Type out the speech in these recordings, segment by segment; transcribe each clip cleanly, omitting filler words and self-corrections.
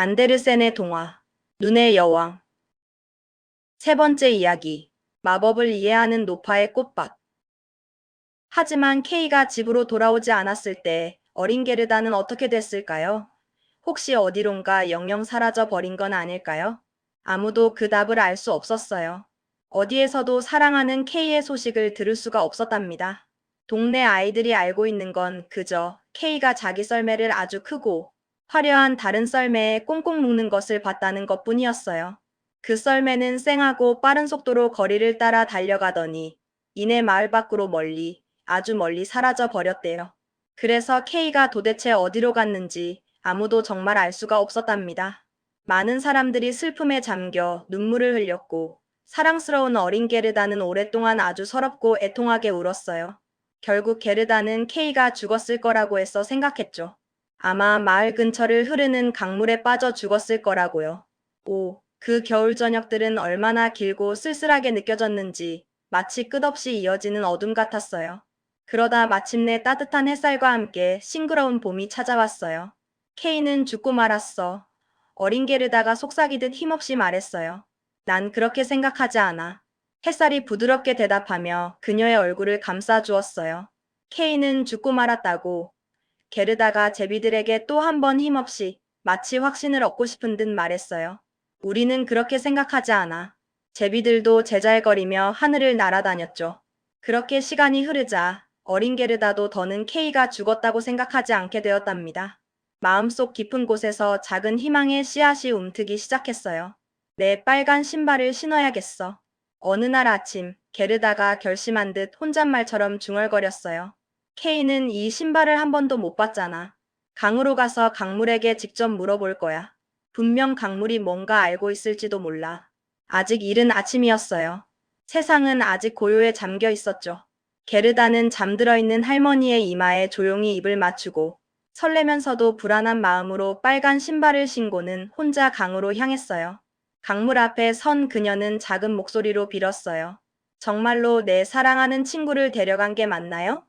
안데르센의 동화, 눈의 여왕. 세 번째 이야기, 마법을 이해하는 노파의 꽃밭. 하지만 케이가 집으로 돌아오지 않았을 때 어린 게르다는 어떻게 됐을까요? 혹시 어디론가 영영 사라져 버린 건 아닐까요? 아무도 그 답을 알 수 없었어요. 어디에서도 사랑하는 케이의 소식을 들을 수가 없었답니다. 동네 아이들이 알고 있는 건 그저 케이가 자기 썰매를 아주 크고 화려한 다른 썰매에 꽁꽁 묶는 것을 봤다는 것뿐이었어요. 그 썰매는 쌩하고 빠른 속도로 거리를 따라 달려가더니 이내 마을 밖으로 멀리, 아주 멀리 사라져 버렸대요. 그래서 케이가 도대체 어디로 갔는지 아무도 정말 알 수가 없었답니다. 많은 사람들이 슬픔에 잠겨 눈물을 흘렸고 사랑스러운 어린 게르다는 오랫동안 아주 서럽고 애통하게 울었어요. 결국 게르다는 케이가 죽었을 거라고 해서 생각했죠. 아마 마을 근처를 흐르는 강물에 빠져 죽었을 거라고요. 오, 그 겨울 저녁들은 얼마나 길고 쓸쓸하게 느껴졌는지 마치 끝없이 이어지는 어둠 같았어요. 그러다 마침내 따뜻한 햇살과 함께 싱그러운 봄이 찾아왔어요. 케이는 죽고 말았어. 어린 게르다가 속삭이듯 힘없이 말했어요. 난 그렇게 생각하지 않아. 햇살이 부드럽게 대답하며 그녀의 얼굴을 감싸 주었어요. 케이는 죽고 말았다고 게르다가 제비들에게 또 한 번 힘없이 마치 확신을 얻고 싶은 듯 말했어요. 우리는 그렇게 생각하지 않아. 제비들도 제잘거리며 하늘을 날아다녔죠. 그렇게 시간이 흐르자 어린 게르다도 더는 케이가 죽었다고 생각하지 않게 되었답니다. 마음속 깊은 곳에서 작은 희망의 씨앗이 움트기 시작했어요. 내 빨간 신발을 신어야겠어. 어느 날 아침 게르다가 결심한 듯 혼잣말처럼 중얼거렸어요. 케이는 이 신발을 한 번도 못 봤잖아. 강으로 가서 강물에게 직접 물어볼 거야. 분명 강물이 뭔가 알고 있을지도 몰라. 아직 이른 아침이었어요. 세상은 아직 고요에 잠겨 있었죠. 게르다는 잠들어 있는 할머니의 이마에 조용히 입을 맞추고 설레면서도 불안한 마음으로 빨간 신발을 신고는 혼자 강으로 향했어요. 강물 앞에 선 그녀는 작은 목소리로 빌었어요. 정말로 내 사랑하는 친구를 데려간 게 맞나요?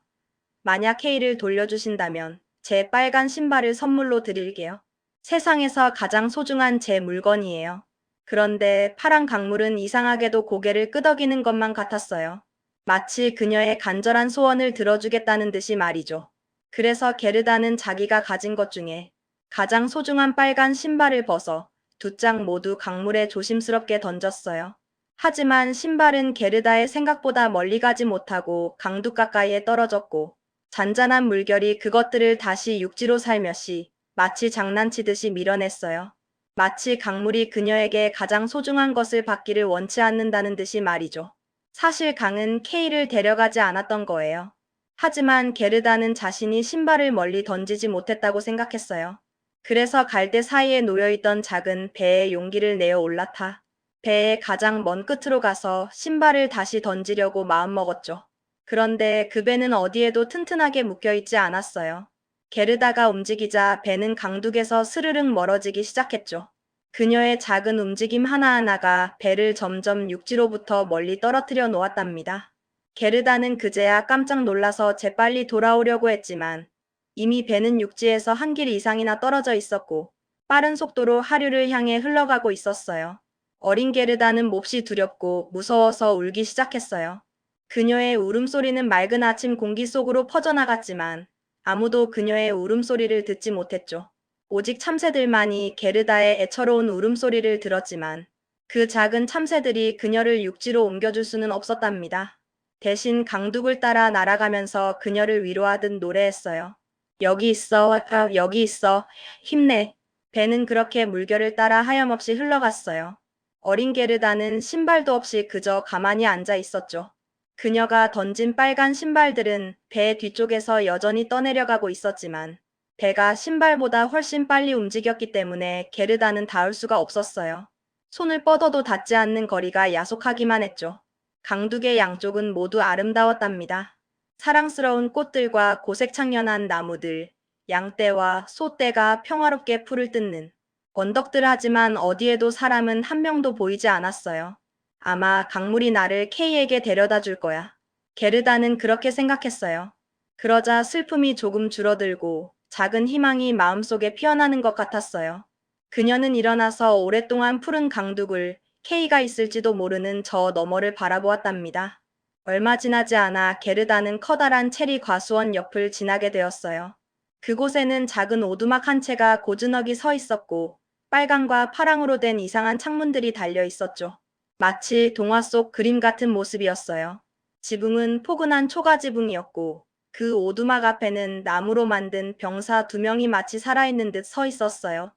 만약 케이를 돌려주신다면 제 빨간 신발을 선물로 드릴게요. 세상에서 가장 소중한 제 물건이에요. 그런데 파란 강물은 이상하게도 고개를 끄덕이는 것만 같았어요. 마치 그녀의 간절한 소원을 들어주겠다는 듯이 말이죠. 그래서 게르다는 자기가 가진 것 중에 가장 소중한 빨간 신발을 벗어 두 짝 모두 강물에 조심스럽게 던졌어요. 하지만 신발은 게르다의 생각보다 멀리 가지 못하고 강둑 가까이에 떨어졌고 잔잔한 물결이 그것들을 다시 육지로 살며시 마치 장난치듯이 밀어냈어요. 마치 강물이 그녀에게 가장 소중한 것을 받기를 원치 않는다는 듯이 말이죠. 사실 강은 케이를 데려가지 않았던 거예요. 하지만 게르다는 자신이 신발을 멀리 던지지 못했다고 생각했어요. 그래서 갈대 사이에 놓여있던 작은 배에 용기를 내어 올라타 배의 가장 먼 끝으로 가서 신발을 다시 던지려고 마음먹었죠. 그런데 그 배는 어디에도 튼튼하게 묶여있지 않았어요. 게르다가 움직이자 배는 강둑에서 스르륵 멀어지기 시작했죠. 그녀의 작은 움직임 하나하나가 배를 점점 육지로부터 멀리 떨어뜨려 놓았답니다. 게르다는 그제야 깜짝 놀라서 재빨리 돌아오려고 했지만 이미 배는 육지에서 한 길 이상이나 떨어져 있었고 빠른 속도로 하류를 향해 흘러가고 있었어요. 어린 게르다는 몹시 두렵고 무서워서 울기 시작했어요. 그녀의 울음소리는 맑은 아침 공기 속으로 퍼져나갔지만 아무도 그녀의 울음소리를 듣지 못했죠. 오직 참새들만이 게르다의 애처로운 울음소리를 들었지만 그 작은 참새들이 그녀를 육지로 옮겨줄 수는 없었답니다. 대신 강둑을 따라 날아가면서 그녀를 위로하듯 노래했어요. 여기 있어, 여기 있어, 힘내. 배는 그렇게 물결을 따라 하염없이 흘러갔어요. 어린 게르다는 신발도 없이 그저 가만히 앉아 있었죠. 그녀가 던진 빨간 신발들은 배 뒤쪽에서 여전히 떠내려가고 있었지만 배가 신발보다 훨씬 빨리 움직였기 때문에 게르다는 닿을 수가 없었어요. 손을 뻗어도 닿지 않는 거리가 야속하기만 했죠. 강둑의 양쪽은 모두 아름다웠답니다. 사랑스러운 꽃들과 고색창연한 나무들, 양떼와 소떼가 평화롭게 풀을 뜯는 언덕들 하지만 어디에도 사람은 한 명도 보이지 않았어요. 아마 강물이 나를 케이에게 데려다 줄 거야. 게르다는 그렇게 생각했어요. 그러자 슬픔이 조금 줄어들고 작은 희망이 마음속에 피어나는 것 같았어요. 그녀는 일어나서 오랫동안 푸른 강둑을 K가 있을지도 모르는 저 너머를 바라보았답니다. 얼마 지나지 않아 게르다는 커다란 체리 과수원 옆을 지나게 되었어요. 그곳에는 작은 오두막 한 채가 고즈넉이 서 있었고 빨강과 파랑으로 된 이상한 창문들이 달려 있었죠. 마치 동화 속 그림 같은 모습이었어요. 지붕은 포근한 초가 지붕이었고 그 오두막 앞에는 나무로 만든 병사 두 명이 마치 살아있는 듯 서 있었어요.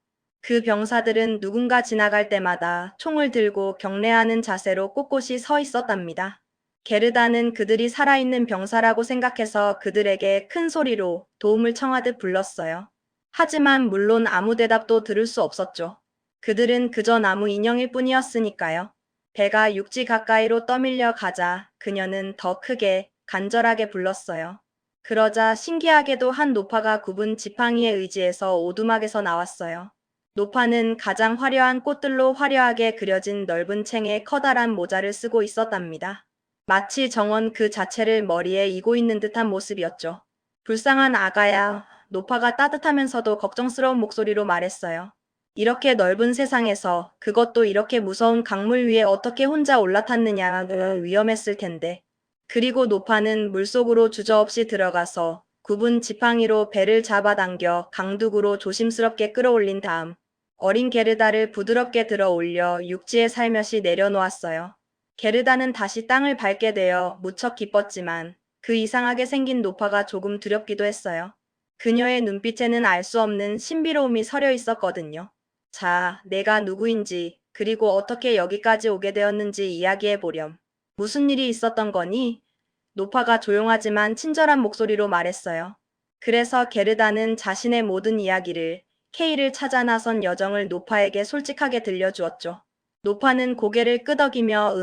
그 병사들은 누군가 지나갈 때마다 총을 들고 경례하는 자세로 꼿꼿이 서 있었답니다. 게르다는 그들이 살아있는 병사라고 생각해서 그들에게 큰 소리로 도움을 청하듯 불렀어요. 하지만 물론 아무 대답도 들을 수 없었죠. 그들은 그저 나무 인형일 뿐이었으니까요. 배가 육지 가까이로 떠밀려 가자 그녀는 더 크게 간절하게 불렀어요. 그러자 신기하게도 한 노파가 굽은 지팡이에 의지해서 오두막에서 나왔어요. 노파는 가장 화려한 꽃들로 화려하게 그려진 넓은 챙에 커다란 모자를 쓰고 있었답니다. 마치 정원 그 자체를 머리에 이고 있는 듯한 모습이었죠. 불쌍한 아가야, 노파가 따뜻하면서도 걱정스러운 목소리로 말했어요. 이렇게 넓은 세상에서 그것도 이렇게 무서운 강물 위에 어떻게 혼자 올라탔느냐, 위험했을 텐데. 그리고 노파는 물속으로 주저없이 들어가서 굽은 지팡이로 배를 잡아당겨 강둑으로 조심스럽게 끌어올린 다음 어린 게르다를 부드럽게 들어 올려 육지에 살며시 내려놓았어요. 게르다는 다시 땅을 밟게 되어 무척 기뻤지만 그 이상하게 생긴 노파가 조금 두렵기도 했어요. 그녀의 눈빛에는 알 수 없는 신비로움이 서려 있었거든요. 자, 내가 누구인지, 그리고 어떻게 여기까지 오게 되었는지 이야기해 보렴. 무슨 일이 있었던 거니? 노파가 조용하지만 친절한 목소리로 말했어요. 그래서 게르다는 자신의 모든 이야기를 K를 찾아 나선 여정을 노파에게 솔직하게 들려주었죠. 노파는 고개를 끄덕이며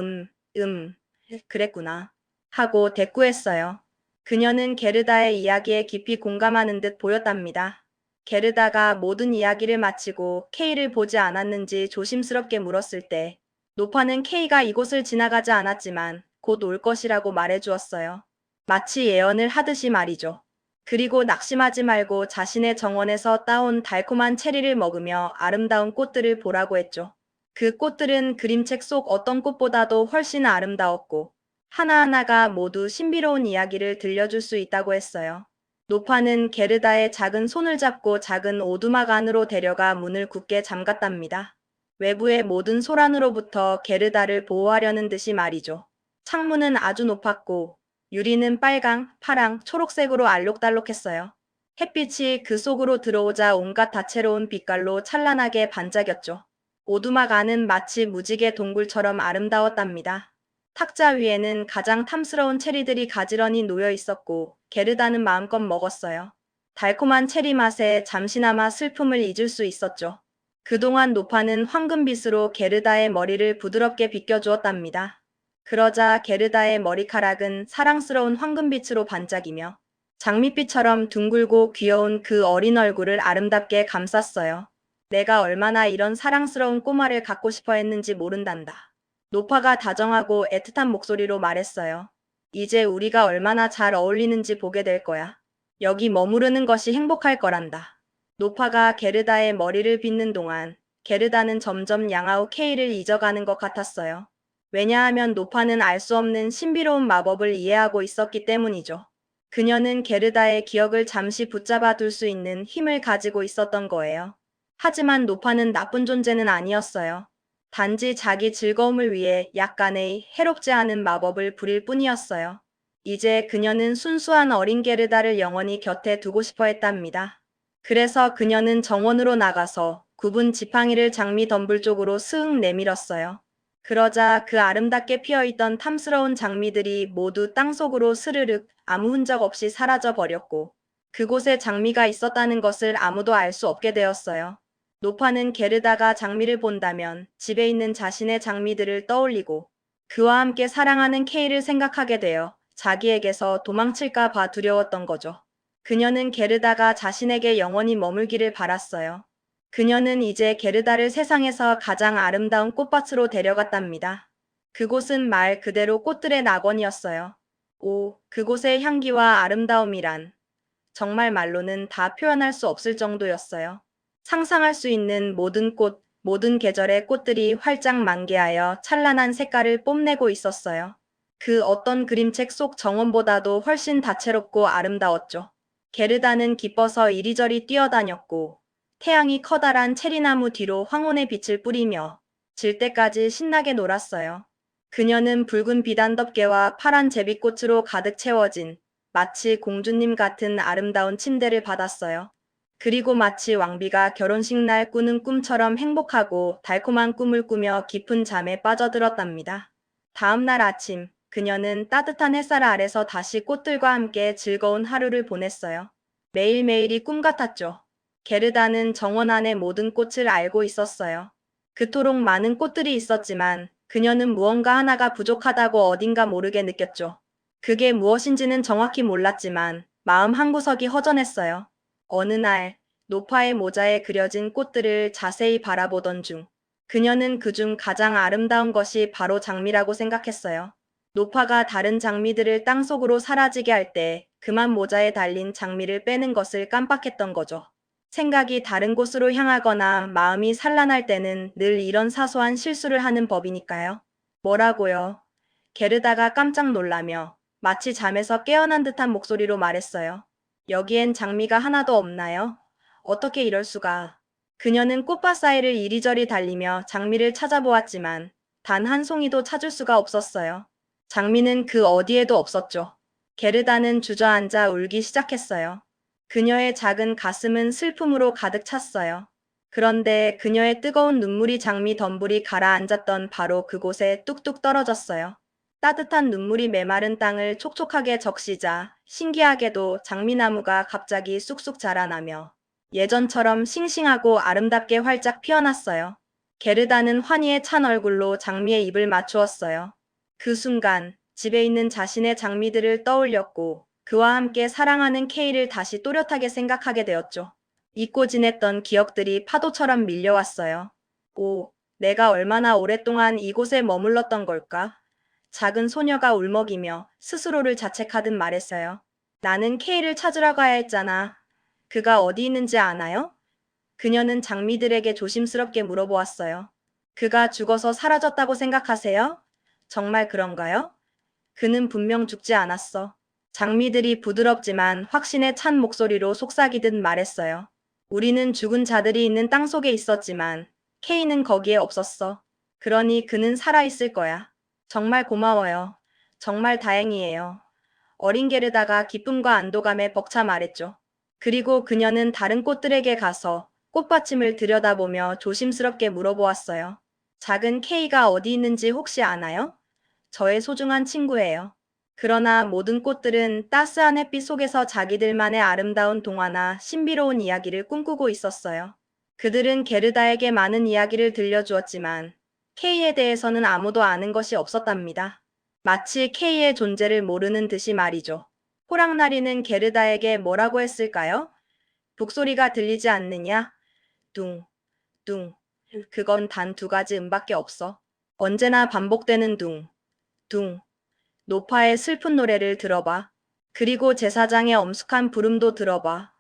그랬구나 하고 대꾸했어요. 그녀는 게르다의 이야기에 깊이 공감하는 듯 보였답니다. 게르다가 모든 이야기를 마치고 K를 보지 않았는지 조심스럽게 물었을 때 노파는 K가 이곳을 지나가지 않았지만 곧 올 것이라고 말해주었어요. 마치 예언을 하듯이 말이죠. 그리고 낙심하지 말고 자신의 정원에서 따온 달콤한 체리를 먹으며 아름다운 꽃들을 보라고 했죠. 그 꽃들은 그림책 속 어떤 꽃보다도 훨씬 아름다웠고 하나하나가 모두 신비로운 이야기를 들려줄 수 있다고 했어요. 노파는 게르다의 작은 손을 잡고 작은 오두막 안으로 데려가 문을 굳게 잠갔답니다. 외부의 모든 소란으로부터 게르다를 보호하려는 듯이 말이죠. 창문은 아주 높았고 유리는 빨강, 파랑, 초록색으로 알록달록했어요. 햇빛이 그 속으로 들어오자 온갖 다채로운 빛깔로 찬란하게 반짝였죠. 오두막 안은 마치 무지개 동굴처럼 아름다웠답니다. 탁자 위에는 가장 탐스러운 체리들이 가지런히 놓여 있었고 게르다는 마음껏 먹었어요. 달콤한 체리 맛에 잠시나마 슬픔을 잊을 수 있었죠. 그동안 노파는 황금빛으로 게르다의 머리를 부드럽게 빗겨주었답니다. 그러자 게르다의 머리카락은 사랑스러운 황금빛으로 반짝이며 장밋빛처럼 둥글고 귀여운 그 어린 얼굴을 아름답게 감쌌어요. 내가 얼마나 이런 사랑스러운 꼬마를 갖고 싶어 했는지 모른단다. 노파가 다정하고 애틋한 목소리로 말했어요. 이제 우리가 얼마나 잘 어울리는지 보게 될 거야. 여기 머무르는 것이 행복할 거란다. 노파가 게르다의 머리를 빗는 동안 게르다는 점점 양아우 K를 잊어가는 것 같았어요. 왜냐하면 노파는 알 수 없는 신비로운 마법을 이해하고 있었기 때문이죠. 그녀는 게르다의 기억을 잠시 붙잡아 둘 수 있는 힘을 가지고 있었던 거예요. 하지만 노파는 나쁜 존재는 아니었어요. 단지 자기 즐거움을 위해 약간의 해롭지 않은 마법을 부릴 뿐이었어요. 이제 그녀는 순수한 어린 게르다를 영원히 곁에 두고 싶어 했답니다. 그래서 그녀는 정원으로 나가서 굽은 지팡이를 장미 덤불 쪽으로 스윽 내밀었어요. 그러자 그 아름답게 피어있던 탐스러운 장미들이 모두 땅속으로 스르륵 아무 흔적 없이 사라져 버렸고 그곳에 장미가 있었다는 것을 아무도 알 수 없게 되었어요. 노파는 게르다가 장미를 본다면 집에 있는 자신의 장미들을 떠올리고 그와 함께 사랑하는 K를 생각하게 되어 자기에게서 도망칠까 봐 두려웠던 거죠. 그녀는 게르다가 자신에게 영원히 머물기를 바랐어요. 그녀는 이제 게르다를 세상에서 가장 아름다운 꽃밭으로 데려갔답니다. 그곳은 말 그대로 꽃들의 낙원이었어요. 오, 그곳의 향기와 아름다움이란 정말 말로는 다 표현할 수 없을 정도였어요. 상상할 수 있는 모든 꽃, 모든 계절의 꽃들이 활짝 만개하여 찬란한 색깔을 뽐내고 있었어요. 그 어떤 그림책 속 정원보다도 훨씬 다채롭고 아름다웠죠. 게르다는 기뻐서 이리저리 뛰어다녔고, 태양이 커다란 체리나무 뒤로 황혼의 빛을 뿌리며 질 때까지 신나게 놀았어요. 그녀는 붉은 비단덮개와 파란 제비꽃으로 가득 채워진 마치 공주님 같은 아름다운 침대를 받았어요. 그리고 마치 왕비가 결혼식 날 꾸는 꿈처럼 행복하고 달콤한 꿈을 꾸며 깊은 잠에 빠져들었답니다. 다음 날 아침, 그녀는 따뜻한 햇살 아래서 다시 꽃들과 함께 즐거운 하루를 보냈어요. 매일매일이 꿈 같았죠. 게르다는 정원 안의 모든 꽃을 알고 있었어요. 그토록 많은 꽃들이 있었지만 그녀는 무언가 하나가 부족하다고 어딘가 모르게 느꼈죠. 그게 무엇인지는 정확히 몰랐지만 마음 한구석이 허전했어요. 어느 날 노파의 모자에 그려진 꽃들을 자세히 바라보던 중 그녀는 그중 가장 아름다운 것이 바로 장미라고 생각했어요. 노파가 다른 장미들을 땅속으로 사라지게 할 때 그만 모자에 달린 장미를 빼는 것을 깜빡했던 거죠. 생각이 다른 곳으로 향하거나 마음이 산란할 때는 늘 이런 사소한 실수를 하는 법이니까요. 뭐라고요? 게르다가 깜짝 놀라며 마치 잠에서 깨어난 듯한 목소리로 말했어요. 여기엔 장미가 하나도 없나요? 어떻게 이럴 수가. 그녀는 꽃밭 사이를 이리저리 달리며 장미를 찾아보았지만 단 한 송이도 찾을 수가 없었어요. 장미는 그 어디에도 없었죠. 게르다는 주저앉아 울기 시작했어요. 그녀의 작은 가슴은 슬픔으로 가득 찼어요. 그런데 그녀의 뜨거운 눈물이 장미 덤불이 가라앉았던 바로 그곳에 뚝뚝 떨어졌어요. 따뜻한 눈물이 메마른 땅을 촉촉하게 적시자 신기하게도 장미나무가 갑자기 쑥쑥 자라나며 예전처럼 싱싱하고 아름답게 활짝 피어났어요. 게르다는 환희에 찬 얼굴로 장미에 입을 맞추었어요. 그 순간 집에 있는 자신의 장미들을 떠올렸고 그와 함께 사랑하는 케이를 다시 또렷하게 생각하게 되었죠. 잊고 지냈던 기억들이 파도처럼 밀려왔어요. 오, 내가 얼마나 오랫동안 이곳에 머물렀던 걸까? 작은 소녀가 울먹이며 스스로를 자책하듯 말했어요. 나는 케이를 찾으러 가야 했잖아. 그가 어디 있는지 아나요? 그녀는 장미들에게 조심스럽게 물어보았어요. 그가 죽어서 사라졌다고 생각하세요? 정말 그런가요? 그는 분명 죽지 않았어. 장미들이 부드럽지만 확신에 찬 목소리로 속삭이듯 말했어요. 우리는 죽은 자들이 있는 땅 속에 있었지만 케이는 거기에 없었어. 그러니 그는 살아있을 거야. 정말 고마워요. 정말 다행이에요. 어린 게르다가 기쁨과 안도감에 벅차 말했죠. 그리고 그녀는 다른 꽃들에게 가서 꽃받침을 들여다보며 조심스럽게 물어보았어요. 작은 케이가 어디 있는지 혹시 아나요? 저의 소중한 친구예요. 그러나 모든 꽃들은 따스한 햇빛 속에서 자기들만의 아름다운 동화나 신비로운 이야기를 꿈꾸고 있었어요. 그들은 게르다에게 많은 이야기를 들려주었지만 케이에 대해서는 아무도 아는 것이 없었답니다. 마치 케이의 존재를 모르는 듯이 말이죠. 호랑나리는 게르다에게 뭐라고 했을까요? 북소리가 들리지 않느냐? 둥, 둥. 그건 단 두 가지 음밖에 없어. 언제나 반복되는 둥, 둥. 노파의 슬픈 노래를 들어봐. 그리고 제사장의 엄숙한 부름도 들어봐.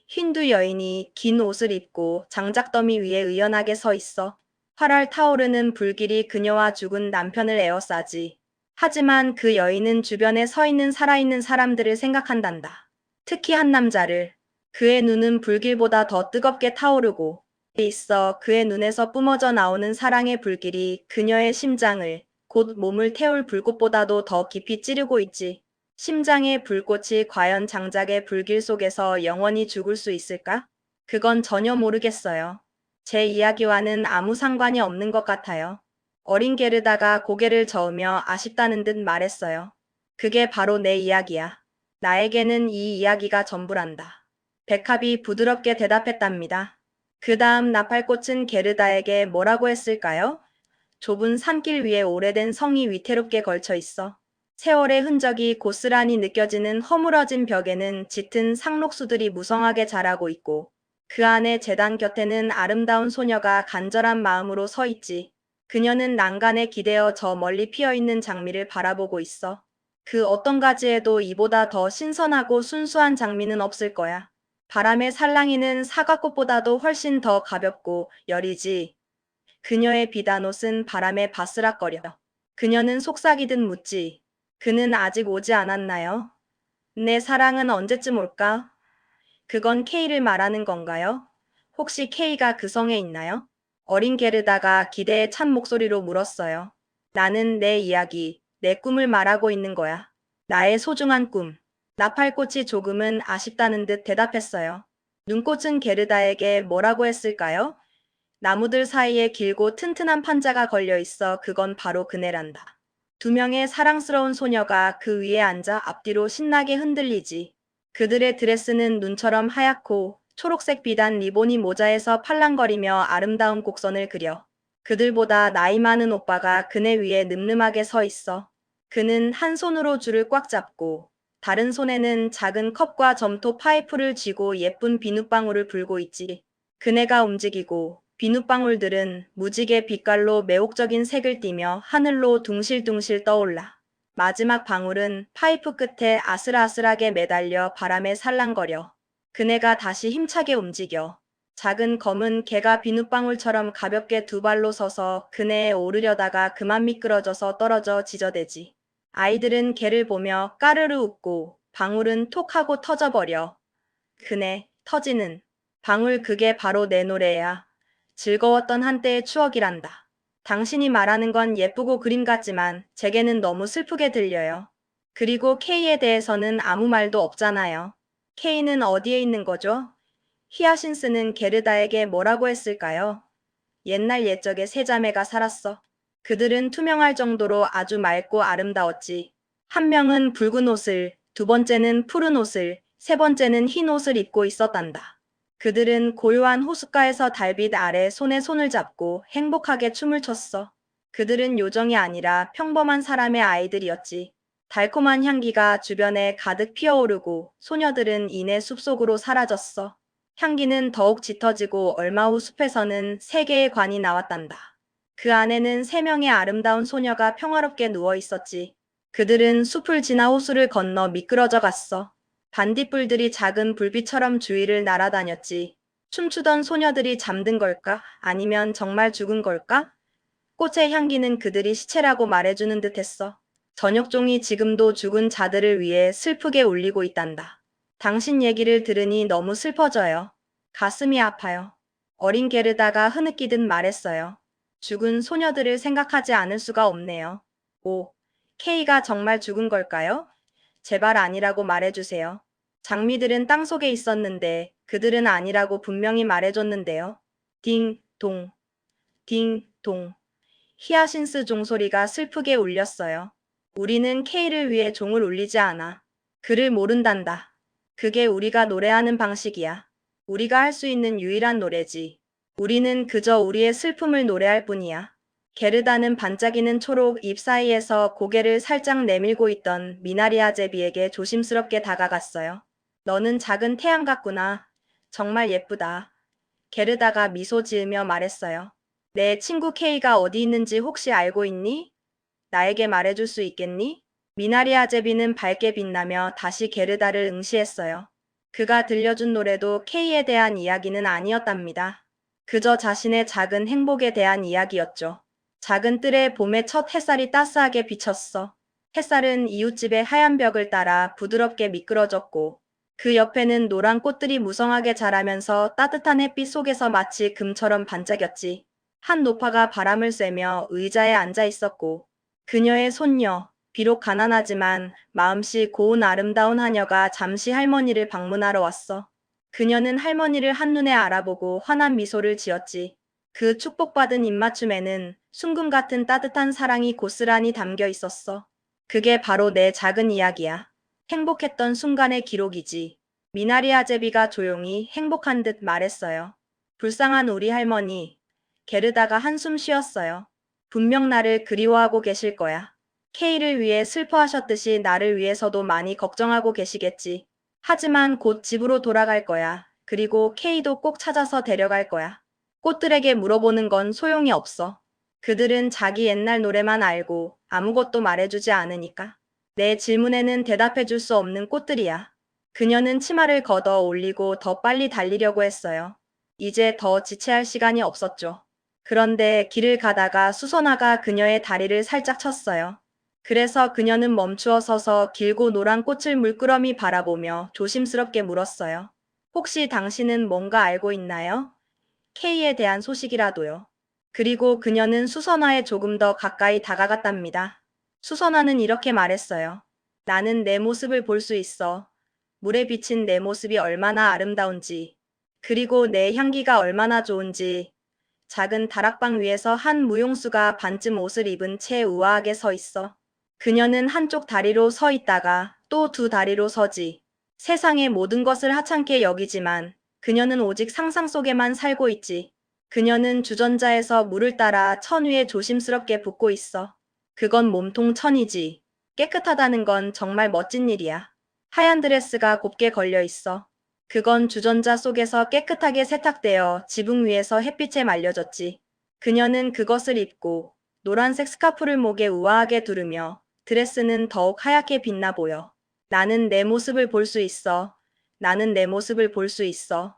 힌두 여인이 긴 옷을 입고 장작더미 위에 의연하게 서 있어. 활활 타오르는 불길이 그녀와 죽은 남편을 에워싸지. 하지만 그 여인은 주변에 서 있는 살아있는 사람들을 생각한단다. 특히 한 남자를. 그의 눈은 불길보다 더 뜨겁게 타오르고 있어 그의 눈에서 뿜어져 나오는 사랑의 불길이 그녀의 심장을 곧 몸을 태울 불꽃보다도 더 깊이 찌르고 있지. 심장의 불꽃이 과연 장작의 불길 속에서 영원히 죽을 수 있을까? 그건 전혀 모르겠어요. 제 이야기와는 아무 상관이 없는 것 같아요. 어린 게르다가 고개를 저으며 아쉽다는 듯 말했어요. 그게 바로 내 이야기야. 나에게는 이 이야기가 전부란다. 백합이 부드럽게 대답했답니다. 그 다음 나팔꽃은 게르다에게 뭐라고 했을까요? 좁은 산길 위에 오래된 성이 위태롭게 걸쳐 있어. 세월의 흔적이 고스란히 느껴지는 허물어진 벽에는 짙은 상록수들이 무성하게 자라고 있고 그 안에 제단 곁에는 아름다운 소녀가 간절한 마음으로 서 있지. 그녀는 난간에 기대어 저 멀리 피어있는 장미를 바라보고 있어. 그 어떤 가지에도 이보다 더 신선하고 순수한 장미는 없을 거야. 바람의 살랑이는 사과꽃보다도 훨씬 더 가볍고 여리지. 그녀의 비단 옷은 바람에 바스락거려. 그녀는 속삭이듯 묻지. 그는 아직 오지 않았나요? 내 사랑은 언제쯤 올까? 그건 K를 말하는 건가요? 혹시 K가 그 성에 있나요? 어린 게르다가 기대에 찬 목소리로 물었어요. 나는 내 이야기, 내 꿈을 말하고 있는 거야. 나의 소중한 꿈. 나팔꽃이 조금은 아쉽다는 듯 대답했어요. 눈꽃은 게르다에게 뭐라고 했을까요? 나무들 사이에 길고 튼튼한 판자가 걸려 있어 그건 바로 그네란다. 두 명의 사랑스러운 소녀가 그 위에 앉아 앞뒤로 신나게 흔들리지. 그들의 드레스는 눈처럼 하얗고 초록색 비단 리본이 모자에서 팔랑거리며 아름다운 곡선을 그려. 그들보다 나이 많은 오빠가 그네 위에 늠름하게 서 있어. 그는 한 손으로 줄을 꽉 잡고 다른 손에는 작은 컵과 점토 파이프를 쥐고 예쁜 비눗방울을 불고 있지. 그네가 움직이고 비눗방울들은 무지개 빛깔로 매혹적인 색을 띠며 하늘로 둥실둥실 떠올라. 마지막 방울은 파이프 끝에 아슬아슬하게 매달려 바람에 살랑거려. 그네가 다시 힘차게 움직여. 작은 검은 개가 비눗방울처럼 가볍게 두 발로 서서 그네에 오르려다가 그만 미끄러져서 떨어져 지저대지. 아이들은 개를 보며 까르르 웃고 방울은 톡 하고 터져버려. 그네, 터지는. 방울 그게 바로 내 노래야. 즐거웠던 한때의 추억이란다. 당신이 말하는 건 예쁘고 그림 같지만 제게는 너무 슬프게 들려요. 그리고 K에 대해서는 아무 말도 없잖아요. K는 어디에 있는 거죠? 히아신스는 게르다에게 뭐라고 했을까요? 옛날 옛적에 세 자매가 살았어. 그들은 투명할 정도로 아주 맑고 아름다웠지. 한 명은 붉은 옷을, 두 번째는 푸른 옷을, 세 번째는 흰 옷을 입고 있었단다. 그들은 고요한 호숫가에서 달빛 아래 손에 손을 잡고 행복하게 춤을 췄어. 그들은 요정이 아니라 평범한 사람의 아이들이었지. 달콤한 향기가 주변에 가득 피어오르고 소녀들은 이내 숲속으로 사라졌어. 향기는 더욱 짙어지고 얼마 후 숲에서는 세 개의 관이 나왔단다. 그 안에는 세 명의 아름다운 소녀가 평화롭게 누워 있었지. 그들은 숲을 지나 호수를 건너 미끄러져 갔어. 반딧불들이 작은 불빛처럼 주위를 날아다녔지. 춤추던 소녀들이 잠든 걸까? 아니면 정말 죽은 걸까? 꽃의 향기는 그들이 시체라고 말해주는 듯했어. 저녁종이 지금도 죽은 자들을 위해 슬프게 울리고 있단다. 당신 얘기를 들으니 너무 슬퍼져요. 가슴이 아파요. 어린 게르다가 흐느끼듯 말했어요. 죽은 소녀들을 생각하지 않을 수가 없네요. 오, K가 정말 죽은 걸까요? 제발 아니라고 말해주세요. 장미들은 땅속에 있었는데 그들은 아니라고 분명히 말해줬는데요. 딩, 동, 딩, 동. 히아신스 종소리가 슬프게 울렸어요. 우리는 K를 위해 종을 울리지 않아. 그를 모른단다. 그게 우리가 노래하는 방식이야. 우리가 할 수 있는 유일한 노래지. 우리는 그저 우리의 슬픔을 노래할 뿐이야. 게르다는 반짝이는 초록 잎 사이에서 고개를 살짝 내밀고 있던 미나리아 제비에게 조심스럽게 다가갔어요. 너는 작은 태양 같구나. 정말 예쁘다. 게르다가 미소 지으며 말했어요. 내 친구 K가 어디 있는지 혹시 알고 있니? 나에게 말해줄 수 있겠니? 미나리아 제비는 밝게 빛나며 다시 게르다를 응시했어요. 그가 들려준 노래도 K에 대한 이야기는 아니었답니다. 그저 자신의 작은 행복에 대한 이야기였죠. 작은 뜰에 봄의 첫 햇살이 따스하게 비쳤어. 햇살은 이웃집의 하얀 벽을 따라 부드럽게 미끄러졌고 그 옆에는 노란 꽃들이 무성하게 자라면서 따뜻한 햇빛 속에서 마치 금처럼 반짝였지. 한 노파가 바람을 쐬며 의자에 앉아 있었고 그녀의 손녀, 비록 가난하지만 마음씨 고운 아름다운 하녀가 잠시 할머니를 방문하러 왔어. 그녀는 할머니를 한눈에 알아보고 환한 미소를 지었지. 그 축복받은 입맞춤에는 순금 같은 따뜻한 사랑이 고스란히 담겨 있었어. 그게 바로 내 작은 이야기야. 행복했던 순간의 기록이지. 미나리아 제비가 조용히 행복한 듯 말했어요. 불쌍한 우리 할머니. 게르다가 한숨 쉬었어요. 분명 나를 그리워하고 계실 거야. K를 위해 슬퍼하셨듯이 나를 위해서도 많이 걱정하고 계시겠지. 하지만 곧 집으로 돌아갈 거야. 그리고 K도 꼭 찾아서 데려갈 거야. 꽃들에게 물어보는 건 소용이 없어. 그들은 자기 옛날 노래만 알고 아무것도 말해주지 않으니까. 내 질문에는 대답해줄 수 없는 꽃들이야. 그녀는 치마를 걷어 올리고 더 빨리 달리려고 했어요. 이제 더 지체할 시간이 없었죠. 그런데 길을 가다가 수선화가 그녀의 다리를 살짝 쳤어요. 그래서 그녀는 멈추어 서서 길고 노란 꽃을 물끄러미 바라보며 조심스럽게 물었어요. 혹시 당신은 뭔가 알고 있나요? K에 대한 소식이라도요. 그리고 그녀는 수선화에 조금 더 가까이 다가갔답니다. 수선화는 이렇게 말했어요. 나는 내 모습을 볼 수 있어. 물에 비친 내 모습이 얼마나 아름다운지, 그리고 내 향기가 얼마나 좋은지. 작은 다락방 위에서 한 무용수가 반쯤 옷을 입은 채 우아하게 서 있어. 그녀는 한쪽 다리로 서 있다가 또 두 다리로 서지. 세상의 모든 것을 하찮게 여기지만 그녀는 오직 상상 속에만 살고 있지. 그녀는 주전자에서 물을 따라 천 위에 조심스럽게 붓고 있어. 그건 몸통 천이지. 깨끗하다는 건 정말 멋진 일이야. 하얀 드레스가 곱게 걸려 있어. 그건 주전자 속에서 깨끗하게 세탁되어 지붕 위에서 햇빛에 말려졌지. 그녀는 그것을 입고 노란색 스카프를 목에 우아하게 두르며 드레스는 더욱 하얗게 빛나 보여. 나는 내 모습을 볼 수 있어. 나는 내 모습을 볼 수 있어.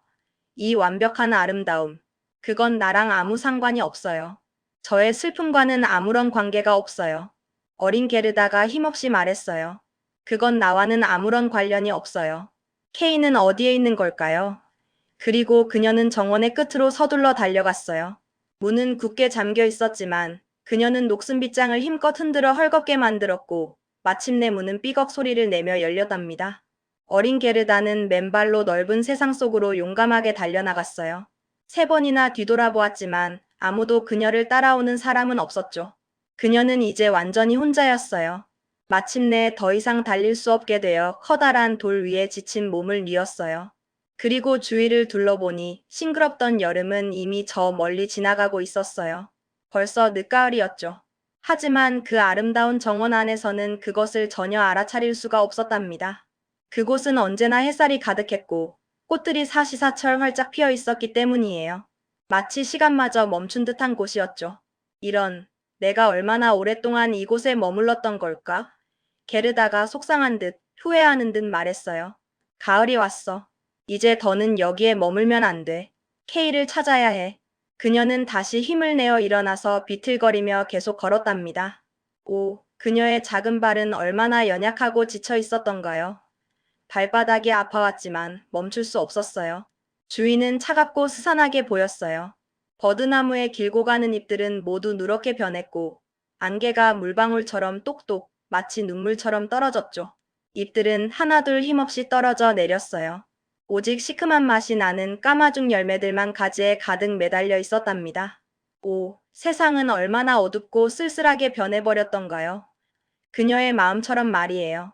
이 완벽한 아름다움. 그건 나랑 아무 상관이 없어요. 저의 슬픔과는 아무런 관계가 없어요. 어린 게르다가 힘없이 말했어요. 그건 나와는 아무런 관련이 없어요. K는 어디에 있는 걸까요? 그리고 그녀는 정원의 끝으로 서둘러 달려갔어요. 문은 굳게 잠겨 있었지만 그녀는 녹슨 빗장을 힘껏 흔들어 헐겁게 만들었고 마침내 문은 삐걱 소리를 내며 열렸답니다. 어린 게르다는 맨발로 넓은 세상 속으로 용감하게 달려나갔어요. 세 번이나 뒤돌아보았지만 아무도 그녀를 따라오는 사람은 없었죠. 그녀는 이제 완전히 혼자였어요. 마침내 더 이상 달릴 수 없게 되어 커다란 돌 위에 지친 몸을 뉘었어요. 그리고 주위를 둘러보니 싱그럽던 여름은 이미 저 멀리 지나가고 있었어요. 벌써 늦가을이었죠. 하지만 그 아름다운 정원 안에서는 그것을 전혀 알아차릴 수가 없었답니다. 그곳은 언제나 햇살이 가득했고 꽃들이 사시사철 활짝 피어 있었기 때문이에요. 마치 시간마저 멈춘 듯한 곳이었죠. 이런, 내가 얼마나 오랫동안 이곳에 머물렀던 걸까? 게르다가 속상한 듯 후회하는 듯 말했어요. 가을이 왔어. 이제 더는 여기에 머물면 안 돼. K를 찾아야 해. 그녀는 다시 힘을 내어 일어나서 비틀거리며 계속 걸었답니다. 오, 그녀의 작은 발은 얼마나 연약하고 지쳐 있었던가요? 발바닥이 아파왔지만 멈출 수 없었어요. 주위는 차갑고 스산하게 보였어요. 버드나무의 길고 가는 잎들은 모두 누렇게 변했고 안개가 물방울처럼 똑똑 마치 눈물처럼 떨어졌죠. 잎들은 하나둘 힘없이 떨어져 내렸어요. 오직 시큼한 맛이 나는 까마죽 열매들만 가지에 가득 매달려 있었답니다. 오, 세상은 얼마나 어둡고 쓸쓸하게 변해버렸던가요? 그녀의 마음처럼 말이에요.